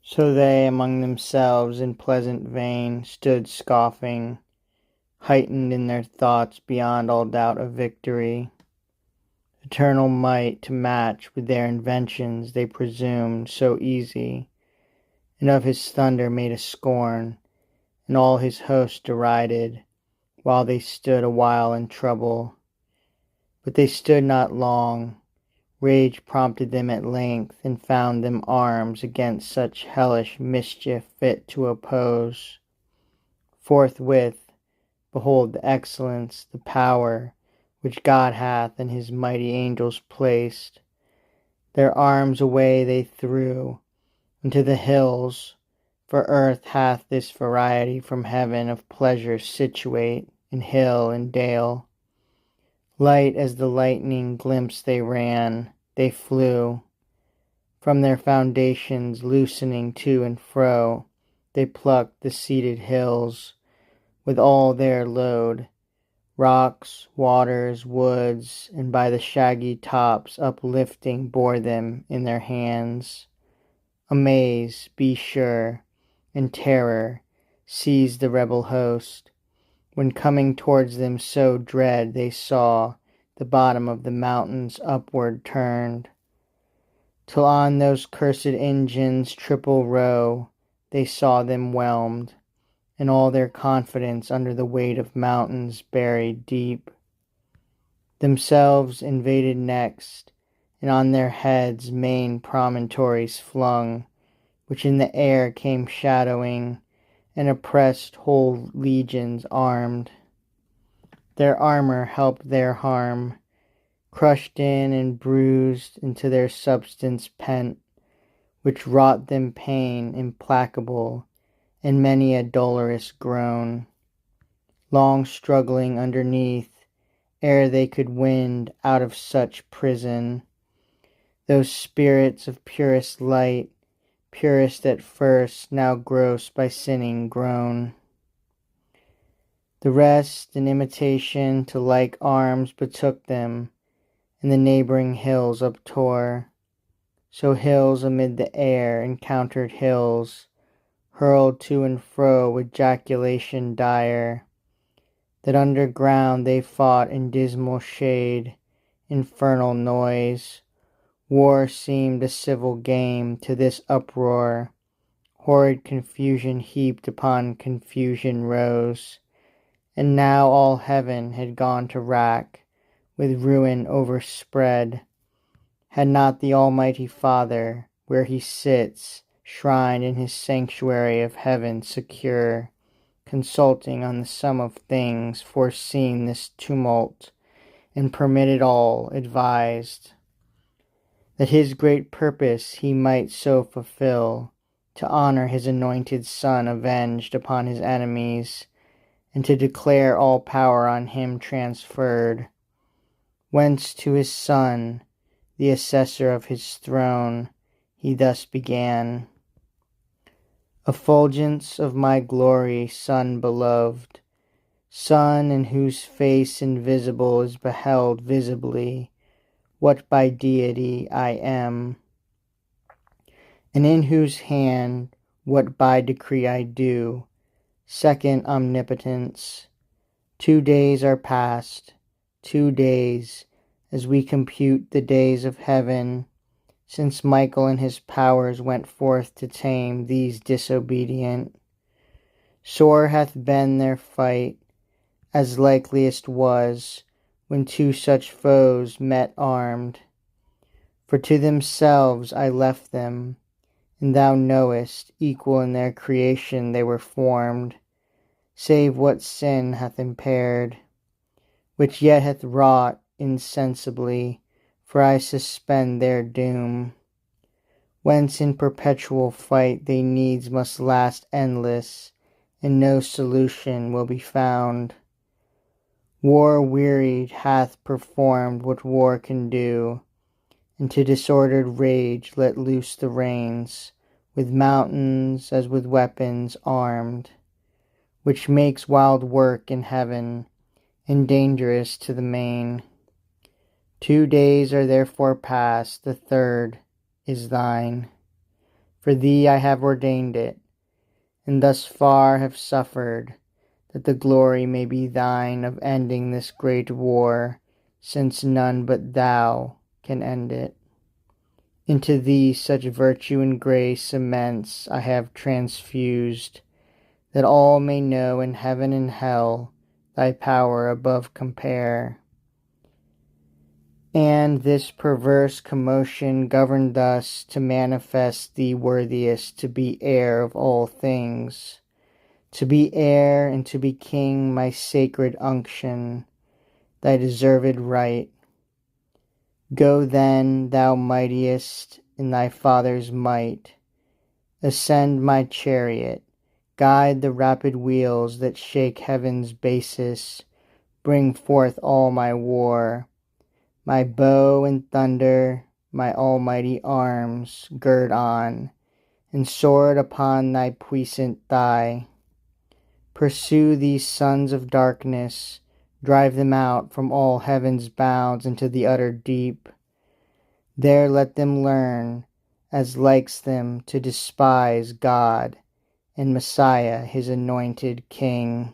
So they among themselves in pleasant vein stood scoffing, heightened in their thoughts beyond all doubt of victory. Eternal might to match with their inventions they presumed so easy, and of his thunder made a scorn, and all his host derided, while they stood awhile in trouble. But they stood not long. Rage prompted them at length, and found them arms against such hellish mischief fit to oppose. Forthwith, behold the excellence, the power, which God hath in his mighty angels placed. Their arms away they threw into the hills, for earth hath this variety from heaven of pleasure situate in hill and dale. Light as the lightning glimpse they ran, they flew. From their foundations loosening to and fro, they plucked the seated hills with all their load, rocks, waters, woods, and by the shaggy tops uplifting bore them in their hands. Amaze, be sure, and terror seized the rebel host, when coming towards them so dread they saw the bottom of the mountains upward turned, till on those cursed engines triple row they saw them whelmed, and all their confidence under the weight of mountains buried deep. Themselves invaded next, and on their heads main promontories flung, which in the air came shadowing, and oppressed whole legions armed. Their armor helped their harm, crushed in and bruised into their substance pent, which wrought them pain implacable, and many a dolorous groan. Long struggling underneath, ere they could win out of such prison, those spirits of purest light, purest at first, now gross by sinning grown. The rest in imitation to like arms betook them, and the neighboring hills uptore. So hills amid the air encountered hills, hurled to and fro with jaculation dire, that underground they fought in dismal shade, infernal noise. War seemed a civil game to this uproar. Horrid confusion heaped upon confusion rose, and now all heaven had gone to wrack, with ruin overspread, had not the Almighty Father, where he sits, shrined in his sanctuary of heaven secure, consulting on the sum of things, foreseen this tumult, and permitted all, advised, that his great purpose he might so fulfill, to honor his anointed Son avenged upon his enemies, and to declare all power on him transferred, whence to his Son, the assessor of his throne, he thus began. Effulgence of my glory, Son beloved, Son in whose face invisible is beheld visibly what by deity I am, and in whose hand what by decree I do, second omnipotence. 2 days are past, 2 days, as we compute the days of heaven, since Michael and his powers went forth to tame these disobedient. Sore hath been their fight, as likeliest was, when two such foes met armed. For to themselves I left them, and thou knowest, equal in their creation they were formed, save what sin hath impaired, which yet hath wrought insensibly, for I suspend their doom. Whence in perpetual fight they needs must last endless, and no solution will be found. War wearied hath performed what war can do, and to disordered rage let loose the reins, with mountains as with weapons armed, which makes wild work in heaven, and dangerous to the main. 2 days are therefore past, the third is thine. For thee I have ordained it, and thus far have suffered, that the glory may be thine of ending this great war, since none but thou can end it. Into thee such virtue and grace immense I have transfused, that all may know in heaven and hell thy power above compare. And this perverse commotion governed thus to manifest thee worthiest to be heir of all things, to be heir and to be king, my sacred unction, thy deserved right. Go then, thou mightiest in thy Father's might, ascend my chariot, guide the rapid wheels that shake heaven's basis, bring forth all my war. My bow and thunder, my almighty arms, gird on, and sword upon thy puissant thigh. Pursue these sons of darkness, drive them out from all heaven's bounds into the utter deep. There let them learn, as likes them, to despise God and Messiah, his anointed King.